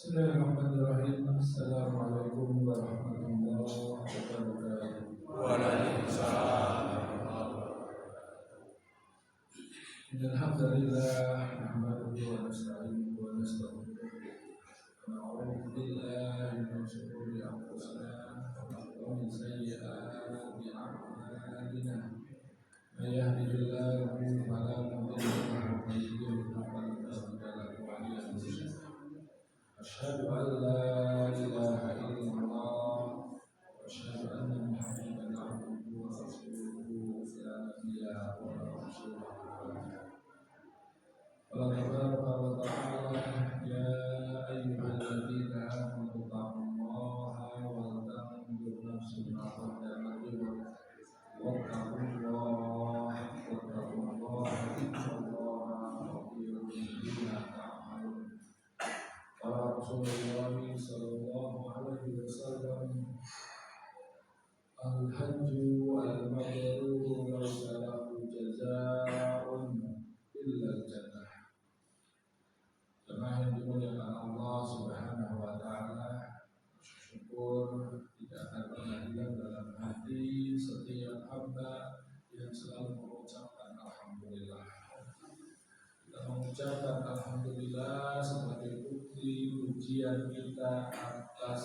Bismillahirrahmanirrahim. Assalamualaikum warahmatullahi wabarakatuh. Waalaikumsalam. Alhamdulillah, nahmaduhu wa nasta'inuhu wa nastaghfiruh. Wa na'udzu billahi min shururi anfusina wa min sayyi'ati a'malina. May yahdihillahu fala mudilla lahu wa may yudlil fala hadiya lahu. Asyhadu an la ilaha illallah wa asyhadu anna Muhammadan abduhu wa rasuluhu la nabiyya wa la rasulullah. Qala tabaraka wa ta'ala ya ayyuhalladzina amanu taqullaha wa tanzur nafsun ma qaddamat lighad wattaqullaha innallaha khabirun bima ta'malun. Qala Rasulullah sallallahu alaihi wasallam al-hajju al-mabrur laysa lahu jazaa'un illa al-jannah. Jemaah yang dimuliakan Allah Subhanahu wa taala, syukur tidak akan pernah hilang dalam hati setiap hamba yang selalu mengucapkan alhamdulillah. Kita mengucapkan alhamdulillah sebagai bukti pujian kita atas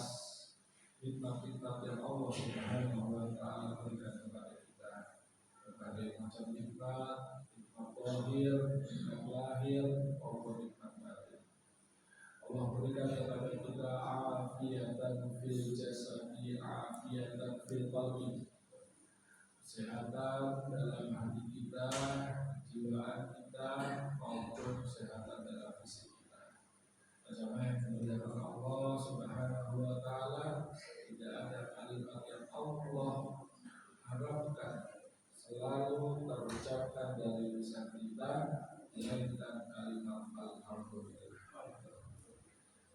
nikmat-nikmat yang Allah Subhanahu wa taala berikan kepada kita. Berbagai macam nikmat, nikmat zahir, nikmat lahir, maupun nikmat batin. Allah berikan kepada kita afiatan fil jasadi, afiatan fil qalbi. Kesehatan dalam hati kita, jiwaan kita, maupun kesehatan dalam fisik kita. Jemaah yang dimuliakan Allah Subhanahu wa taala, tidak ada kalimat yang Allah harapkan selalu terucapkan dari lisan kita melainkan kalimat alhamdulillah.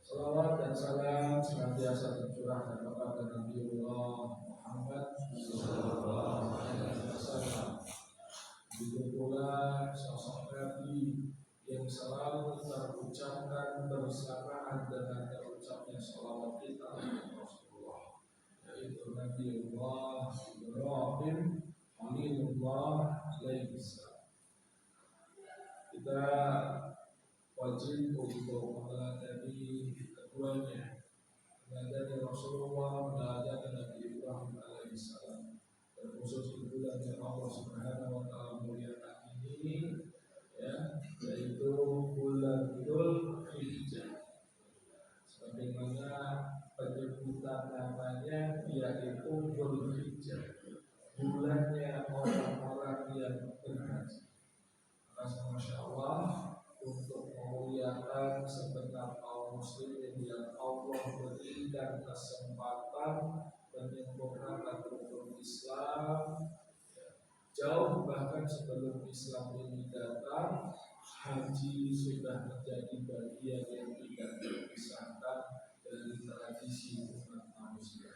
Salawat dan salam senantiasa tercurahkan kepada Nabiullah Muhammad sallallahu alaihi wasallam. Begitu pula sosok Nabi yang selalu terucapkan bersamaan dengan terucapnya salawat kita kepada Rasulullah, yaitu Nabiullah Ibrahim Khalilullah alaihi salam. Kita wajib untuk meneladani keduanya, meneladani Rasulullah, meneladani Nabi Ibrahim alaihi salam. Terkhusus di bulan yang Allah Subhanahu wa taala muliakan ini, ya, yaitu bulan Dzul Hijjah. Sebagaimana penyebutan namanya, yaitu Dzul Hijjah, bulannya orang-orang yang berhaji. Maka masya Allah, untuk memuliakan segenap kaum muslimin yang Allah berikan kesempatan menyempurnakan rukun Islam, jauh bahkan sebelum Islam ini datang, haji sudah menjadi bagian yang tidak terpisahkan dari tradisi umat manusia.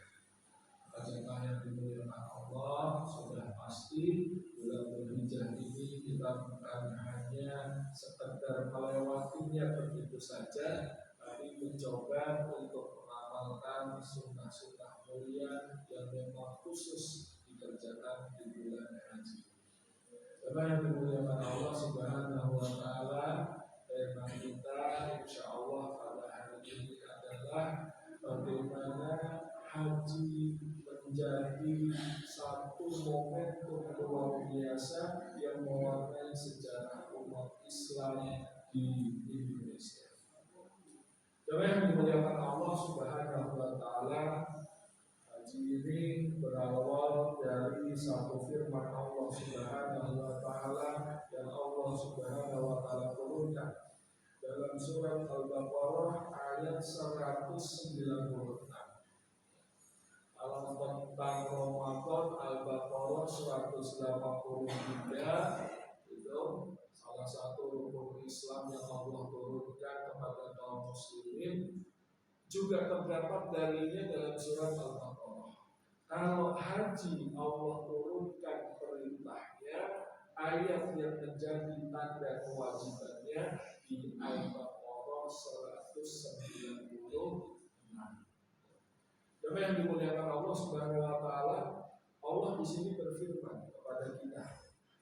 Jemaah yang dimuliakan Allah, sudah pasti bulan Dzulhijjah ini kita bukan hanya sekedar melewatinya begitu saja, tapi mencoba untuk mengamalkan sunnah-sunnah mulia yang memang khusus dikerjakan di bulan haji. Jemaah yang dimuliakan Allah Subhanahu wa taala, tema kita insyaallah pada hari ini adalah bagaimana haji menjadi satu momentum luar biasa yang mewarnai sejarah umat Islam di Indonesia. Jemaah yang dimuliakan Allah Subhanahu wa taala, haji ini berawal dari satu firman Allah Subhanahu wa taala yang Allah Subhanahu wa taala turunkan dalam surat Al-Baqarah ayat 196. Kalau tentang Ramadan, Al-Baqarah 183 itu salah satu rukun Islam yang Allah turunkan kepada kaum muslimin, juga terdapat dalilnya dalam surat Al-Baqarah. Kalau haji Allah turunkan perintahnya, ayat yang menjadi tanda kewajibannya di Al-Baqarah 190 Jemaah yang dimuliakan Allah Subhanahu wa taala, Allah di sini berfirman kepada kita,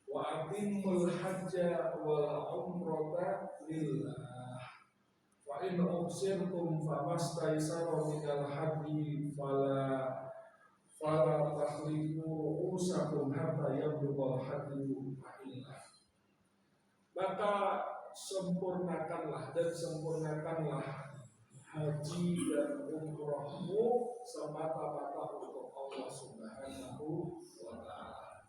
wa atimul hajja wal umrata lillah. Wa in uhsirtum famastaysara minal hadi fala tahliqu ru'usakum hatta yablughal hadiyu mahillah. Maka sempurnakanlah haji dan umrohmu semata-mata untuk Allah Subhanahu wa taala.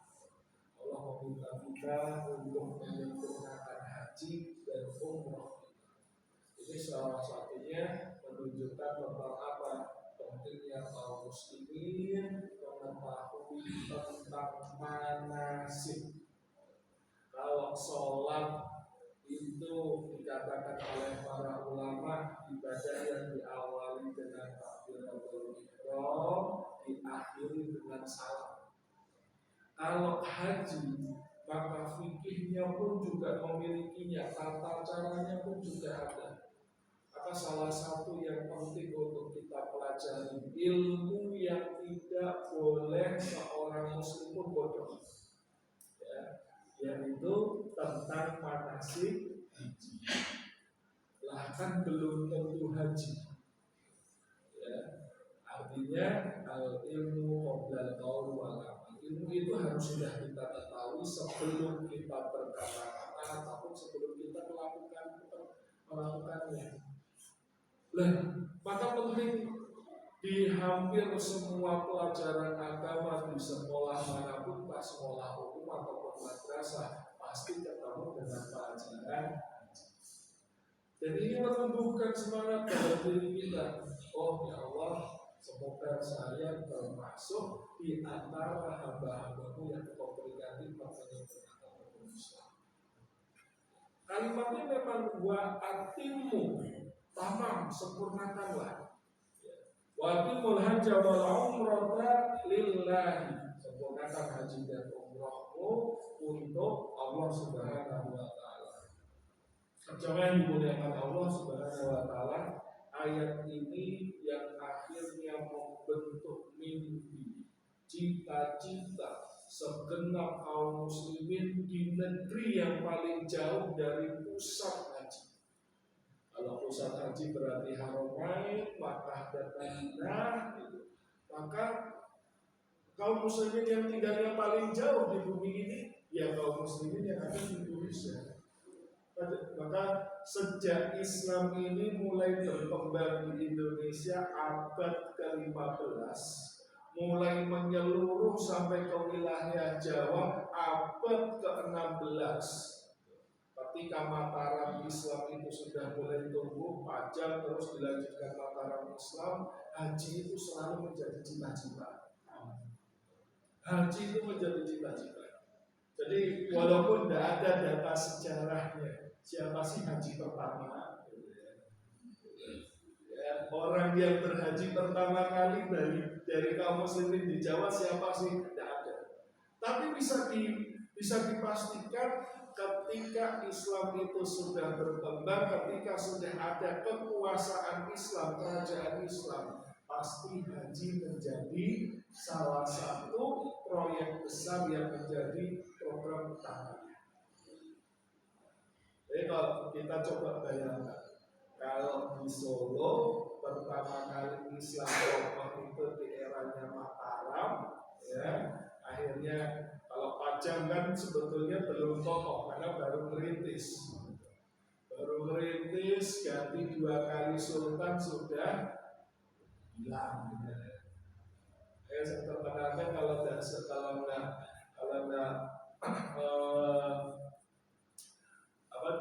Allah meminta kita untuk menyempurnakan haji dan umroh. Ini salah satunya menunjukkan tentang apa pentingnya kaum muslimin mengetahui tentang manasik. Kalau sholat itu dikatakan oleh para ulama ibadah yang diawali dengan takbiratul ihram, diakhiri dengan salam. Kalau haji, maka fikihnya pun juga memilikinya, tata caranya pun juga ada. Maka salah satu yang penting untuk kita pelajari, ilmu yang tidak boleh seorang muslim pun bodoh, yaitu tentang manasik haji. Lah kan belum tentu haji, artinya al ilmu qoblal qaul wal amal. Ilmu itu harus sudah kita ketahui sebelum kita berkata-kata ataupun sebelum kita melakukannya. Lah, maka penting di hampir semua pelajaran agama di sekolah manapun, tak sekolah hukum ataupun madrasah, pasti ketemu dengan pelajaran. Dan ini menumbuhkan semangat dalam diri kita. Oh ya Allah, semoga saya termasuk di antara hamba-hambamu yang kau berkati makanya berkata Islam. Kalimatnya memang wa atimmu, tamam, sempurnakanlah. Watimul hajja wal umrata lillahi, sempurnakan haji dan umrahmu untuk Allah Subhanahu wa taala. Jangan dimuliakan Allah Subhanahu wa taala, ayat ini yang akhirnya membentuk mimpi, cita-cita segenap kaum muslimin di negeri yang paling jauh dari pusat haji. Kalau pusat haji berarti Haramain, Makkah dan Madinah, maka kaum muslimin yang tinggalnya paling jauh di bumi ini, ya kaum muslimin yang ada di Indonesia. Maka sejak Islam ini mulai berkembang di Indonesia abad ke-15, mulai menyeluruh sampai ke wilayah Jawa abad ke-16. Ketika Mataram Islam itu sudah mulai tumbuh panjang, terus dilanjutkan Mataram Islam, haji itu selalu menjadi cita-cita. Haji itu menjadi cita-cita. Jadi walaupun tidak ada data sejarahnya, siapa sih haji pertama? Ya, orang yang berhaji pertama kali dari kaum muslimin di Jawa siapa sih? Tidak ada. Tapi bisa dipastikan ketika Islam itu sudah berkembang, ketika sudah ada kekuasaan Islam, kerajaan Islam, pasti haji menjadi salah satu proyek besar yang menjadi program utamanya. Jadi kalau kita coba bayangkan, kalau di Solo pertama kali Islam itu di eranya Mataram, ya, akhirnya kalau Pajang kan sebetulnya belum kokoh karena baru merintis, ganti 2 kali sultan sudah hilang. Saya terkenalkan kalau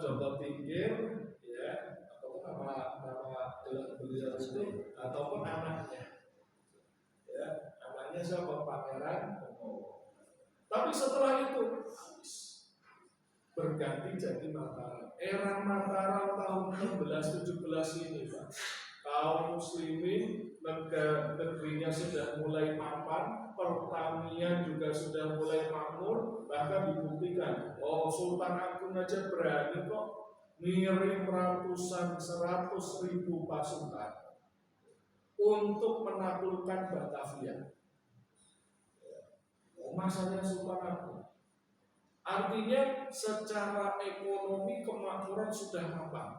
Joko Tingkir, ya, ataupun nama beliau itu, ataupun anaknya, ya, anaknya siapa? Pangeran. Tapi setelah itu berganti jadi Mataram. Era Mataram tahun 1617 ini, Pak, kaum muslimin negerinya sudah mulai mapan, pertanian juga sudah mulai makmur, bahkan dibuktikan, oh Sultan Agung aja berani kok ngirim 100.000 pasukan untuk menaklukkan Batavia. Masanya Sultan Agung. Artinya secara ekonomi kemakmuran sudah mapan.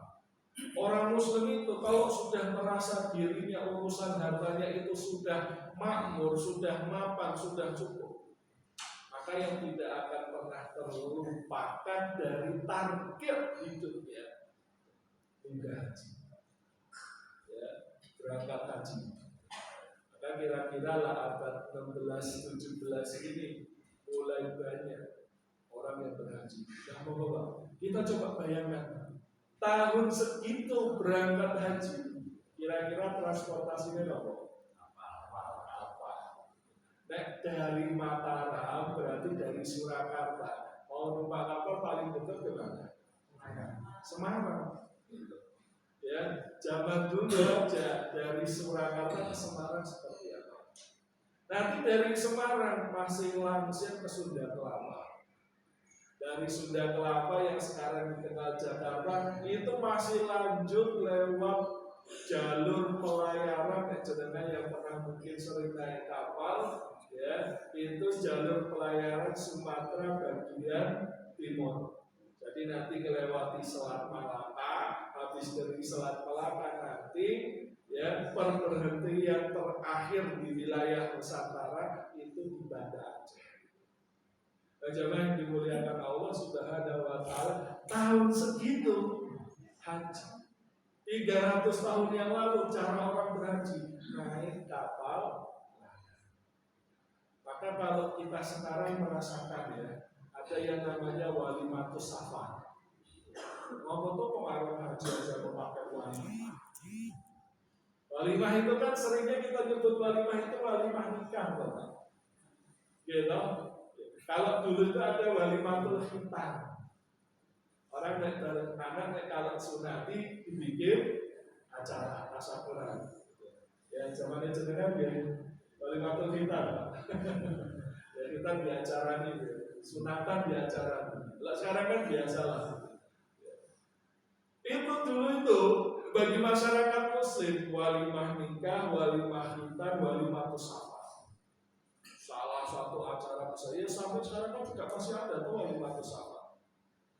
Orang Muslim itu kalau sudah merasa dirinya urusan hartanya itu sudah makmur, sudah mapan, sudah cukup, maka yang tidak akan pernah terlupakan dari target hidupnya menunggah haji, ya, berangkat haji. Maka kira-kira lah abad 16-17 ini mulai banyak orang yang berhaji. Nah, Bapak, kita coba bayangkan tahun segitu berangkat haji, kira-kira transportasinya apa? Nek dari Mataram berarti dari Surakarta mau numpak kapal paling dekat ke mana? Semarang. Ya, zaman dulu aja dari Surakarta ke Semarang seperti apa? Nanti dari Semarang masih langsung ke Sunda Kelapa. Dari Sunda Kelapa yang sekarang dikenal Jakarta itu masih lanjut lewat jalur pelayaran yang pernah mungkin sering naik kapal, ya, itu jalur pelayaran Sumatera bagian timur. Jadi nanti melewati Selat Malaka, habis dari Selat Malaka nanti, ya, berhenti yang terakhir di wilayah Nusantara itu di Banda Aceh. Jamaah yang dimuliakan Allah Subhanahu wa Ta'ala, tahun segitu haji. 300 tahun yang lalu cara orang berhaji naik kapal. Maka kalau kita sekarang merasakan, ya, ada yang namanya walimatus safar. Mau tuh pengaruh haji aja memakai walimah. Walimah itu kan seringnya kita nyebut walimah itu walimah nikah, teman. Gitu. Kalau dulu itu ada walimatul khitan. Orang anak kalau sunati dibikin acara tasyakuran. Ya zamannya jenengan dia walimatul khitan. Ya kita di acara ini, sunatan di acara. Kalau sekarang kan biasa lah. Itu dulu itu bagi masyarakat Muslim walimah nikah, walimah khitan, walimatus safar. Salah satu acara saya sampai sekarang kan juga masih ada tuh walimatus safar.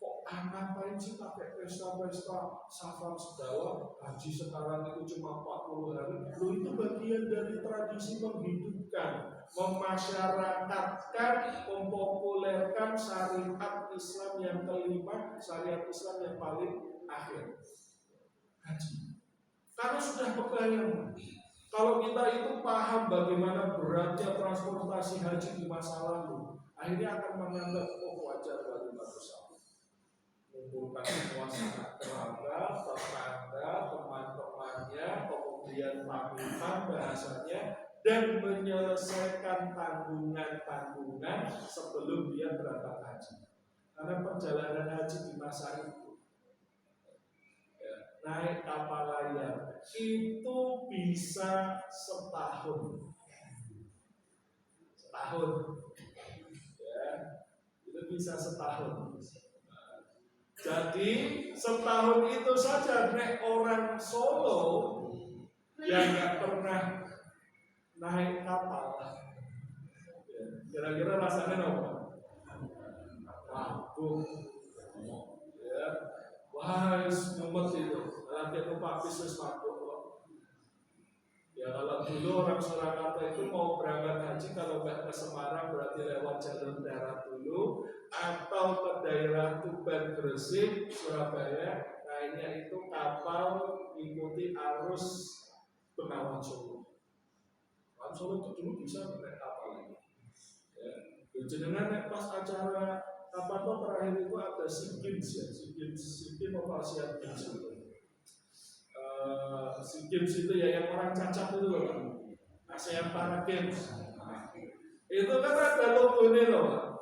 Kok ngapain sih pakai pesta-pesta safar sedawa? Haji sekarang itu cuma 40 hari. Loh, itu bagian dari tradisi menghidupkan, memasyarakatkan, mempopulerkan syariat Islam yang kelima, syariat Islam yang paling akhir, haji. Karena sudah kebayang. Kalau kita itu paham bagaimana beratnya transportasi haji di masa lalu, akhirnya akan menganggap wajar walimatus safar. Mengumpulkan semua sanak keluarga, tetangga, teman-temannya, kemudian pamitan bahasanya, dan menyelesaikan tanggungan-tanggungan sebelum dia berangkat haji. Karena perjalanan haji di masa itu, naik kapal layar itu bisa setahun, ya, itu bisa setahun. Jadi setahun itu saja nek orang Solo yang nggak pernah naik kapal, kira-kira rasanya apa? Mabuk, ya. Wah, mumet itu. Nanti numpak bisnis mabuk kok. Ya kalau dulu orang Surakarta itu mau berangkat haji kalau nggak ke Semarang berarti lewat jalur darat dulu atau ke daerah Tuban, Gresik, Surabaya. Naiknya itu kapal ikuti arus Bengawan Solo. Bengawan Solo itu dulu bisa naik kapal ini. Ya, jenengan pas acara apa tuh terakhir itu ada SEA Games ya, SEA Games apa Asian Games itu. SEA Games itu ya yang orang cacat itu loh, ASEAN Para Games. Itu kan ada logonya loh,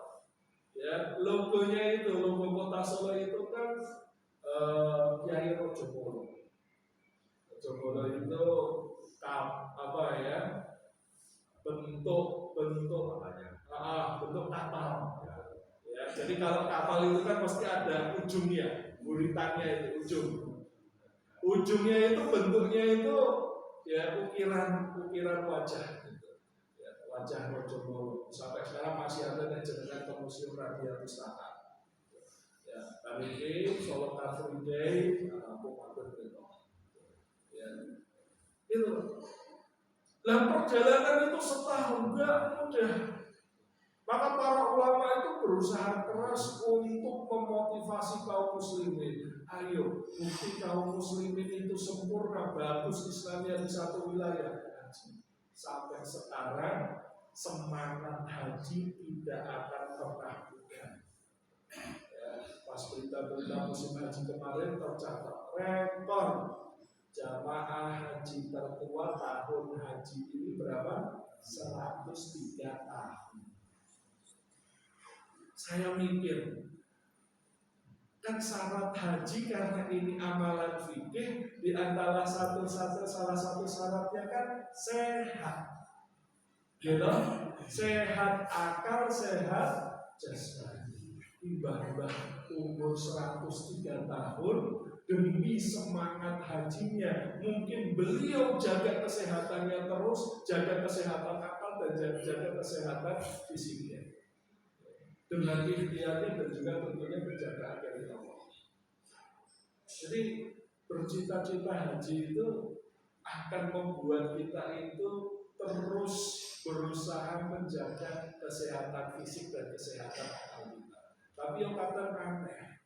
ya logonya itu, logo kota Solo itu kan Kiai Rojopolo. Rojopolo itu apa ya, bentuk kapal. Ya, jadi kalau kapal itu kan pasti ada ujungnya, buritannya itu ujungnya itu bentuknya itu ya ukiran wajah gitu. Ya, wajah Rojomolo sampai sekarang masih ada yang jenengan ke Museum Radia Pustaka. Ya, kali ini Solo Car Free Day, Lampung Matur gitu. Ya, itu. Nah, perjalanan itu setahun enggak mudah. Maka para ulama itu berusaha keras untuk memotivasi kaum muslimin. Ayo, bukti kaum muslimin itu sempurna, bagus Islamnya di satu wilayah. Sampai sekarang semangat haji tidak akan pernah pudar. Ya, pas berita-berita musim haji kemarin tercatat rekor jamaah haji tertua tahun haji ini berapa? 103 tahun. Saya mikir, kan syarat haji karena ini amalan fikih, di antara salah satu syaratnya kan sehat, gitu, sehat akal, sehat jasmani. Mbah-mbah umur 103 tahun demi semangat hajinya, mungkin beliau jaga kesehatannya terus, jaga kesehatan akal dan jaga kesehatan fisiknya. Dengan ikhtiarnya dan juga tentunya penjagaan dari Allah. Jadi bercita-cita haji itu akan membuat kita itu terus berusaha menjaga kesehatan fisik dan kesehatan akal kita. Tapi yang kata aneh,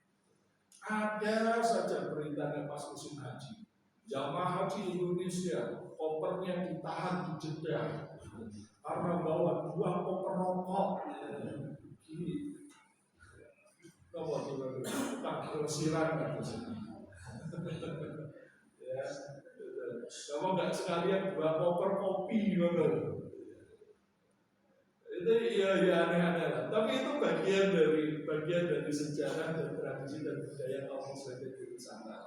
ada saja beritanya pas musim haji. Jamaah haji Indonesia kopernya ditahan di Jeddah karena bawa 2 koper rokok. Apa juga bukan pelesiran kan ya, kamu nggak sekalian 2 koper kopi gitu. Itu ya aneh-aneh lah. Tapi itu bagian dari sejarah dan tradisi dan budaya kaum muslimin di sana.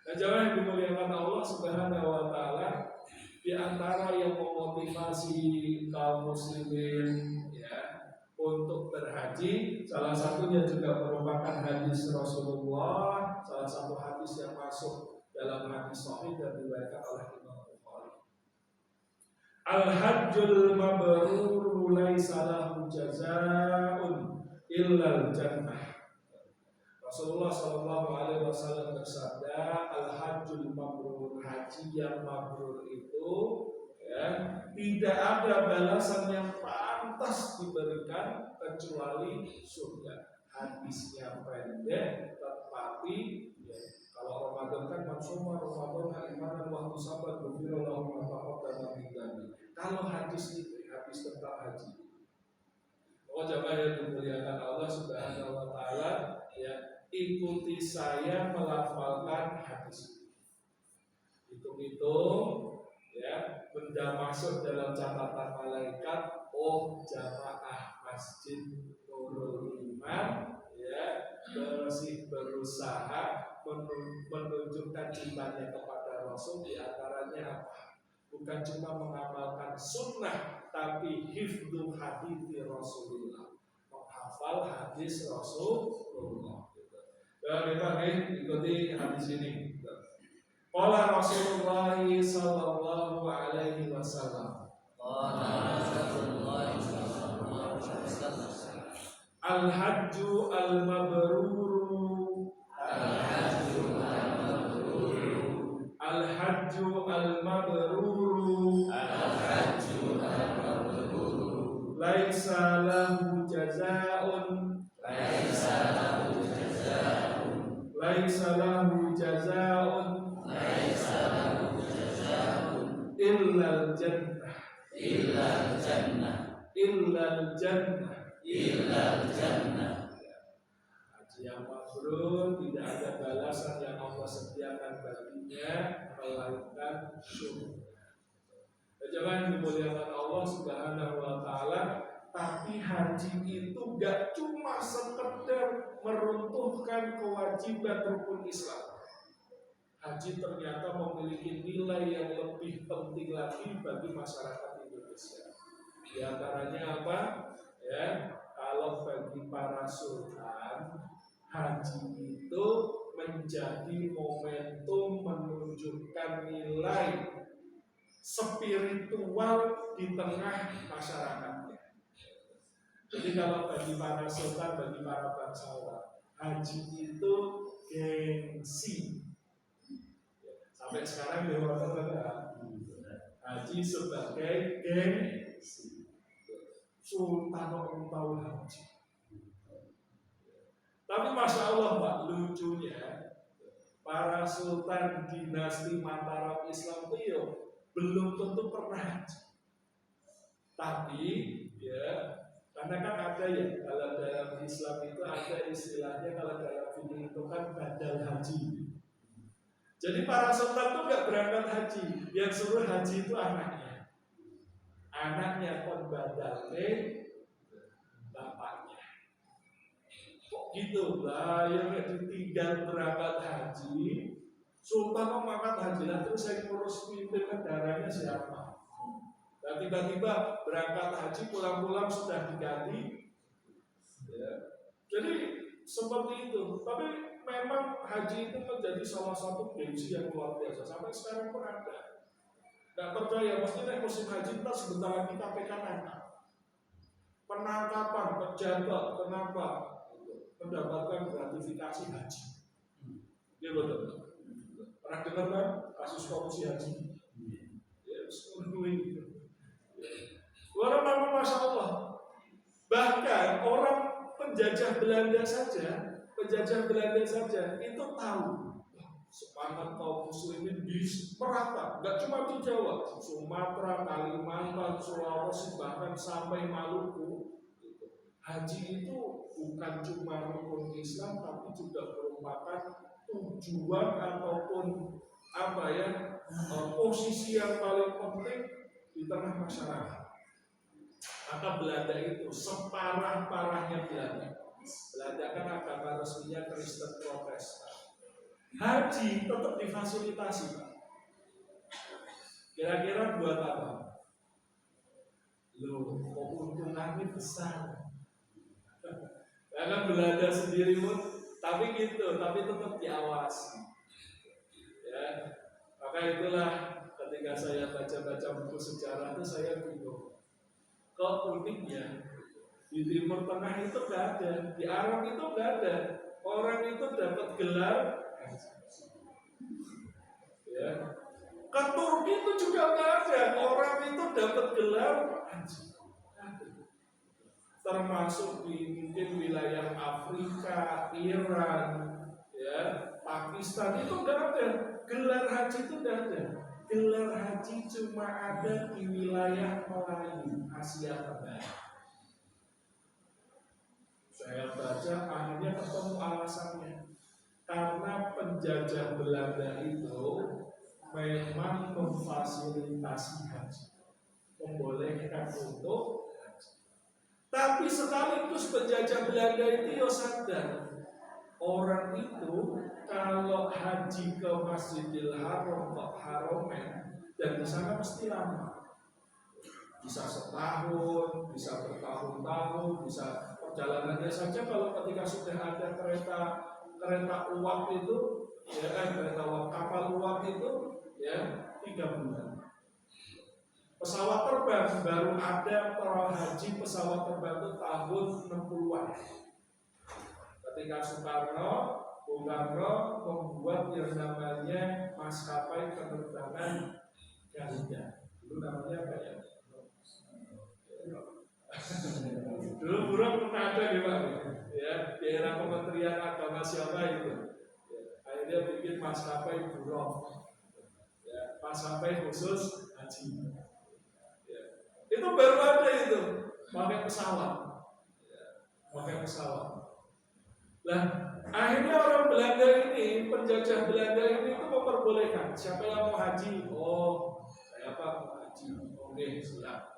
Nah, jamaah yang dimuliakan Allah Subhanahu wa taala, di antara yang memotivasi kaum muslimin ya untuk berhaji, salah satunya juga merupakan hadis Rasulullah, salah satu hadis yang masuk dalam hadis sahih dan diriwayatkan oleh Imam Bukhari. Al-hajjul mabrur laisa lahu jazaa'un illal jannah. Rasulullah sallallahu alaihi wasallam bersabda, al-hajjul mabrur, haji yang mabrur itu ya, tidak ada balasan yang pantas diberikan kecuali surga. Hadisnya pendek tetapi ya, kalau Ramadan kan maksudnya Ramadan iman waktu sabat berfirullah dan mengingkari. Kalau hadis itu hadis tentang haji, oh jamaah yang dimuliakan Allah Subhanahu wa taala ya, ikuti saya melafalkan hadis itu ya, benda masuk dalam catatan malaikat. Oh jamaah masjid Nurul Iman ya, berusaha menunjukkan cintanya kepada Rasul. Di antaranya apa? Bukan cuma mengamalkan sunnah, tapi hifdzu hadithi Rasulullah, menghafal hadis Rasulullah. Dan kita ikuti hadis ini. Qala Rasulullah sallallahu alaihi wasallam. Al-hajju al-mabruru Al-hajju al-mabruru laisa lahu jazaa'un laisa lahu jazaa'un illal jannah haji yang mabrur tidak ada balasan yang Allah sediakan baginya melainkan surga. Jangan dimuliakan Allah Subhanahu wa taala, tapi haji itu gak cuma sekedar meruntuhkan kewajiban rukun Islam. Haji ternyata memiliki nilai yang lebih penting lagi bagi masyarakat Indonesia. Di antaranya apa? Ya, kalau bagi para sultan, haji itu menjadi momentum menunjukkan nilai spiritual di tengah masyarakatnya. Jadi kalau bagi para sultan, bagi para bangsawan, haji itu gengsi. Sampai sekarang di Jawa haji sebagai gengsi. Sultan orang tahu haji. Tapi Masya Allah Pak, lucunya para sultan dinasti Mataram Islam itu ya belum tentu pernah haji. Tapi ya, karena kan ada ya, kalau dalam Islam itu ada istilahnya, kalau dalam fikih itu kan badal haji. Jadi para sultan itu nggak berangkat haji, yang suruh haji itu anaknya. Anaknya kon badalnya bapaknya. Kok gitu lah, yang ditinggal berangkat haji, sultan mau mangkat haji lah, terus saya ngurus pimpin negaranya siapa? Dan tiba-tiba berangkat haji, pulang-pulang sudah diganti. Ya. Jadi seperti itu. Tapi memang haji itu menjadi salah satu gengsi yang luar biasa. Sampai sekarang pun ada. Tidak percaya, maksudnya musim haji kita sebentar lagi KPK nangkap. Penangkapan pejabat, kenapa? Mendapatkan gratifikasi haji. Dia betul. Pernah dengar kan kasus korupsi haji? Ya, seperti itu. Orang nama Masya Allah. Bahkan orang penjajah Belanda saja itu tahu semangat kaum muslimin di merata, nggak cuma di Jawa, Sumatera, Kalimantan, Sulawesi, bahkan sampai Maluku. Haji itu bukan cuma rukun Islam, tapi juga merupakan tujuan ataupun posisi yang paling penting di tengah masyarakat. Maka Belanda itu separah-parahnya Belanda kan agama resminya Kristen Protestan. Haji tetap difasilitasi, Pak. Kira-kira buat apa? Loh, keuntungannya besar. Karena Belanda sendiri pun, tapi tetap diawasi. Ya, maka itulah ketika saya baca-baca buku sejarah itu saya bingung. Kok uniknya di Timur Tengah itu nggak ada, di Arab itu nggak ada. Orang itu dapat gelar, ya. Ke Turki itu juga nggak ada. Orang itu dapat gelar haji. Termasuk di mungkin wilayah Afrika, Iran, ya, Pakistan itu nggak ada. Gelar haji itu nggak ada. Gelar haji cuma ada di wilayah Melayu, Asia Tenggara. Saya baca akhirnya ketemu alasannya. Karena penjajah Belanda itu memang memfasilitasi haji, membolehkan untuk haji. Tapi sekaligus penjajah Belanda itu sadar orang itu kalau haji ke Masjidil Haram, ke Haromen, dan di sana mesti lama. Bisa setahun, bisa bertahun-tahun, bisa perjalanannya saja kalau ketika sudah ada kereta uap itu, ya kan, kereta uap, kapal uap itu, ya 3 bulan. Pesawat terbang baru ada haji pesawat terbang itu tahun 60-an. Ketika Bung Karno membuat yang namanya maskapai penerbangan Garuda. Dulu namanya apa ya? Dulu burung pernah ada di Pak, ya, di era Kementerian Agama siapa itu, ya, akhirnya bikin maskapai burung, ya, maskapai khusus haji, ya. Itu baru ada itu, pakai pesawat, ya, pakai pesawat. Lah, akhirnya orang Belanda ini, penjajah Belanda ini itu memperbolehkan siapa yang mau haji, saya mau haji, oke, siap.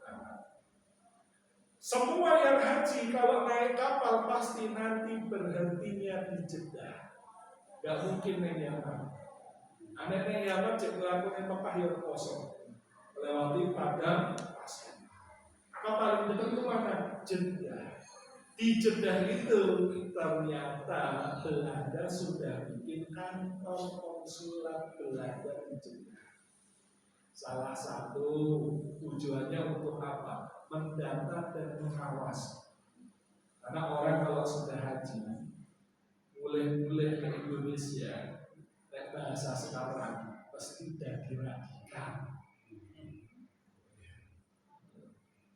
Semua yang haji kalau naik kapal pasti nanti berhentinya di Jeddah. Gak mungkin yang Yaman. Anehnya Yaman cek melakukan Mekah yang kosong, melewati padang pasir. Maka paling dekat itu mana? Jeddah. Di Jeddah itu ternyata Belanda sudah bikin kantor konsulat Belanda di Jeddah. Salah satu tujuannya untuk apa? Mendata dan mengawasi. Karena orang kalau sudah haji, mulai ke Indonesia, bahasa sekarang pasti diragikan.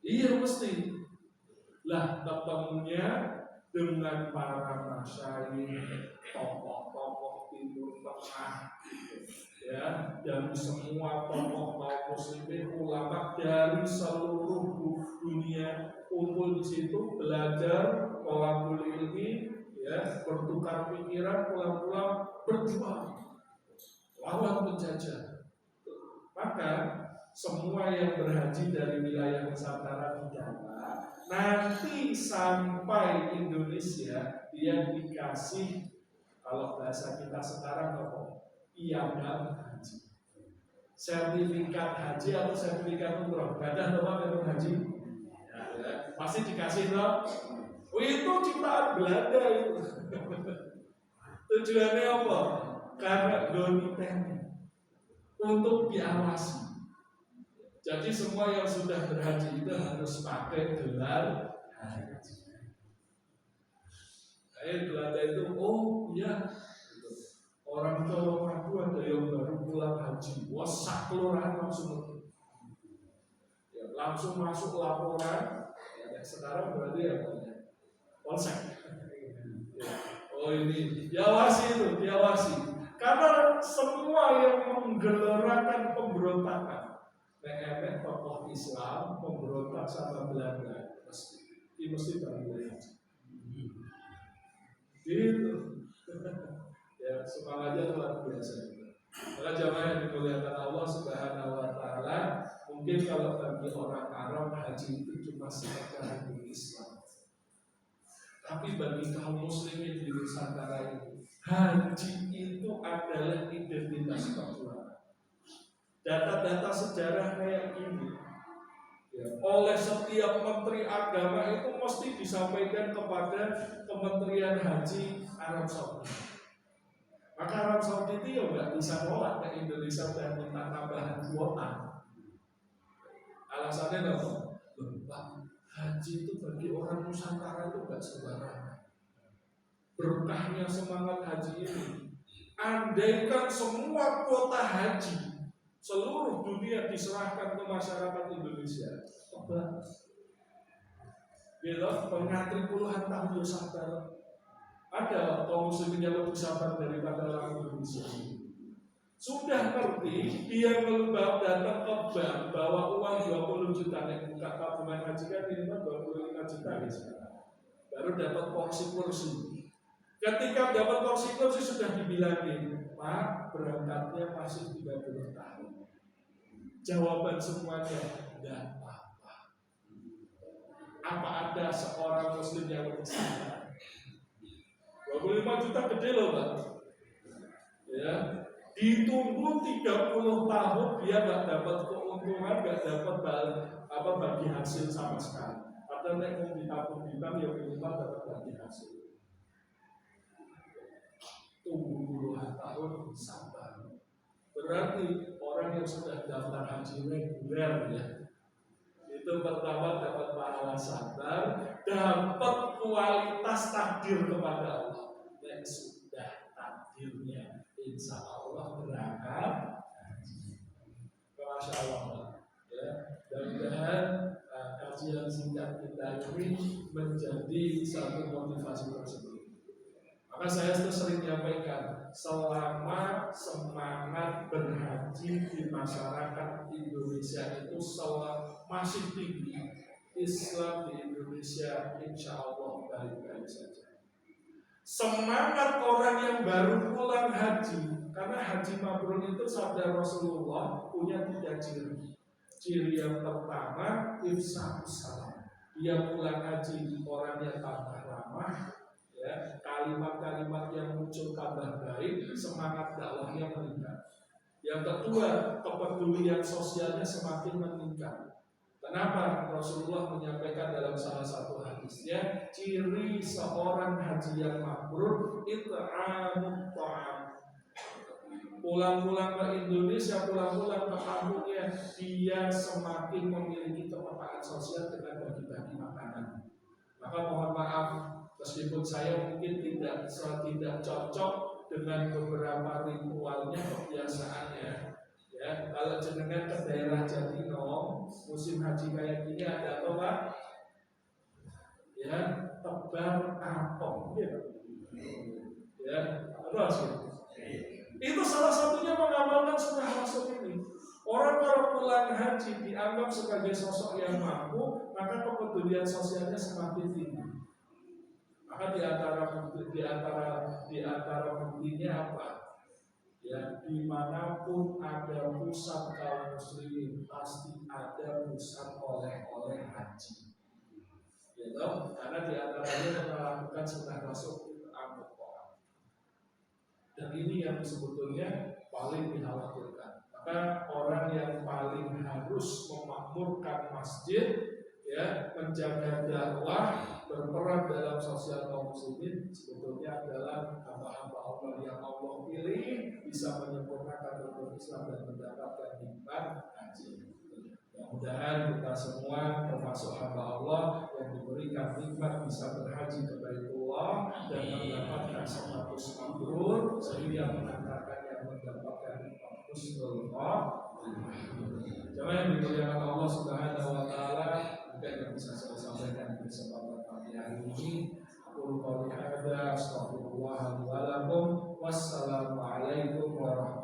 Iya mesti. Lah ketemunya dengan para masyayikh, tokoh-tokoh Timur Tengah, ya, dan semua tokoh kaum muslimin, ulama dari seluruh dunia kumpul di situ belajar, thalabul ilmi, ya, bertukar pikiran, pulang-pulang berjuang lawan penjajah. Maka semua yang berhaji dari wilayah Nusantara didata, nanti sampai Indonesia dia dikasih, kalau bahasa kita sekarang apa? Piagam haji. Sertifikat haji atau sertifikat umroh. Badan apa haji? Ya, pasti dikasih loh. Oh, itu ciptaan Belanda itu. Tujuannya apa? Karena doniten untuk diawasi. Jadi semua yang sudah berhaji itu harus pakai gelar haji. Belanda itu, oh iya, orang Colomadu ada yang baru pulang haji, wasak kelurahan langsung, ya, langsung masuk laporan. Ya, sekarang berarti apa ya? Polsek. Ya. Oh ini, diawasi itu, diawasi. Karena semua yang menggelerakan pemberontakan, PMN tokoh Islam pemberontak sama Belanda mesti balik haji. Gitu. Ya, semangatnya luar biasa. Maka jamaah yang dimuliakan Allah Subhanahu wa taala, mungkin kalau bagi orang Arab haji itu cuma sekedar Islam. Tapi bagi kaum muslimin di Nusantara ini, haji itu adalah identitas perjuangan. Data-data sejarah kayak gini, ya, oleh setiap menteri agama itu mesti disampaikan kepada Kementerian Haji Arab Saudi. Maka Arab Saudi itu ya nggak bisa nolak ke Indonesia dan minta tambahan kuota. Alasannya apa? Pak, haji itu bagi orang Nusantara itu nggak sembarangan. Berkahnya semangat haji ini, andaikan semua kuota haji seluruh dunia diserahkan ke masyarakat Indonesia, coba bila pengantri puluhan tahun sabar, ada kaum muslimin yang lebih sabar daripada orang Indonesia. Sudah ngerti, dia melebak datang ke bank bawa uang 20 juta, yang buka tabungan haji kan minimal 25 juta ya sekarang. Baru dapat kursi. Ketika dapat kursi sudah dibilangin, Pak, berangkatnya masih 30 tahun. Jawaban semuanya, tidak apa-apa. Apa ada seorang muslim yang lebih sabar? 25 juta gede loh, Pak. Ya, ditunggu 30 tahun dia nggak dapat keuntungan, nggak dapat bagi hasil sama sekali. Padahal nek mau ditabung ya minimal dapat bagi hasil. Tunggu puluhan tahun sabar. Berarti orang yang sudah daftar haji reguler ya, itu pertama dapat pahala sabar, dapat kualitas takdir kepada Allah. Dan sudah takdirnya, insya Allah berangkat haji. Masya Allah. Ya, mudah-mudahan kajian singkat kita ini menjadi satu motivasi tersebut. Maka saya itu sering menyampaikan, selama semangat berhaji di masyarakat Indonesia itu masih tinggi, Islam di Indonesia insya Allah baik-baik saja. Semangat orang yang baru pulang haji, karena haji mabrur itu sabda Rasulullah punya 3 ciri. Ciri yang pertama, ifsa'us salam. Dia pulang haji orang yang tambah ramah, ya, kalimat-kalimat yang muncul kabar baik, semangat dakwahnya meningkat. Yang kedua, kepedulian sosialnya semakin meningkat. Kenapa? Rasulullah menyampaikan dalam salah satu hadisnya, ciri seorang haji yang mabrur it'amut ta'am, pulang-pulang ke Indonesia, pulang-pulang ke kampungnya, dia semakin memiliki kepekaan sosial dengan bagi-bagi makanan. Maka mohon maaf, meskipun saya mungkin tidak cocok dengan beberapa ritualnya, kebiasaannya. Ya, kalau jenengan ke daerah Jatinong, musim haji kayak gini ada apa Pak? Ya, tebar apong. Ya, terus. Itu salah satunya mengamalkan sunnah Rasul ini. Orang kalau pulang haji dianggap sebagai sosok yang mampu, maka kepedulian sosialnya semakin tinggi. Maka di antara buktinya apa? Ya, dimanapun ada pusat kaum muslimin pasti ada pusat oleh-oleh haji. Gitu? Karena di antaranya melakukan sunnah Rasul itu amuk. Dan ini yang sebetulnya paling dikhawatirkan. Maka orang yang paling harus memakmurkan masjid, ya, menjaga dakwah, berperan dalam sosial kaum muslimin sebetulnya adalah hamba-hamba Allah yang Allah pilih bisa menyempurnakan rukun Islam dan mendapatkan nikmat haji. Mudah-mudahan kita semua termasuk hamba Allah yang diberikan nikmat bisa berhaji ke Baitullah dan mendapatkan status mabrur sehingga mengantarkan yang mendapatkan husnul khotimah. Jamaah yang dimuliakan Allah Subhanahu wa taala, mungkin yang bisa saya sampaikan di kesempatan pagi hari ini. Aku qouli hadza, astagfirullah wa lakum. Wassalamualaikum warahmatullahi